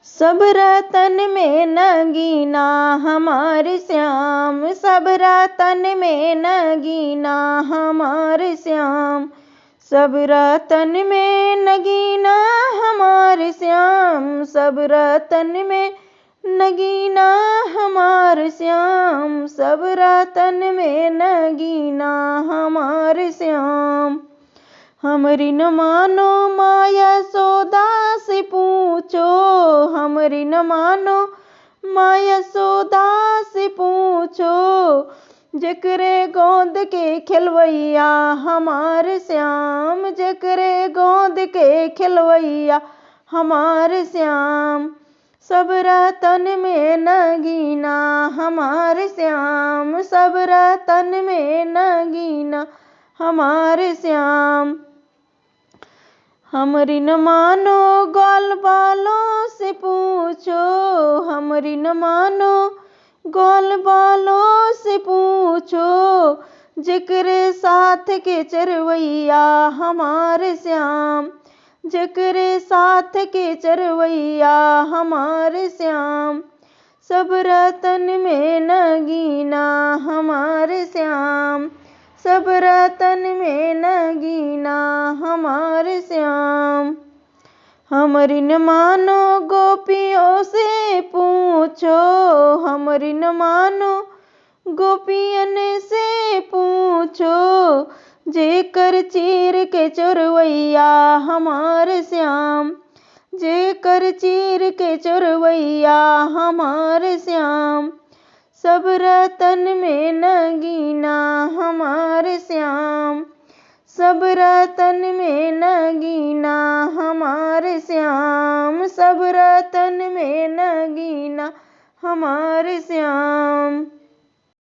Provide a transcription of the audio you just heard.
सब रतन में नगीना हमारे श्याम, सब रतन में नगीना हमारे श्याम, सब रतन में नगीना हमारे श्याम, सब रतन में नगीना हमारे श्याम, सब रतन में नगीना हमारे श्याम। हमरी न मानो माया सौदा से पूछो, हमरी न मानो माया सौदा से पूछो, जकरे गोद के खिलवैया हमारे श्याम, जकरे गोद के खिलवैया हमारे श्याम, सब रतन में नगीना हमारे श्याम, सब रतन में नगीना हमारे श्याम। हमरी न मानो ग्वाल बालों से पूछो, हमरी न मानो ग्वाल बालों से पूछो, जिक्र साथ के चरवैया हमारे श्याम, जिक्र साथ के चरवैया हमारे श्याम, सब रतन में नगीना हमारे श्याम, सब रतन में नगीना हमारे श्याम। हमरी न मानो गोपियों से पूछो, हमरी न मानो गोपियन से पूछो, जेकर चीर के चोरवैया हमारे श्याम, जेकर चीर के चोरवैया हमारे श्याम, सब रतन में नगीना हमारे श्याम, सब रतन में नगीना हमारे श्याम, सब रतन में नगीना हमारे श्याम।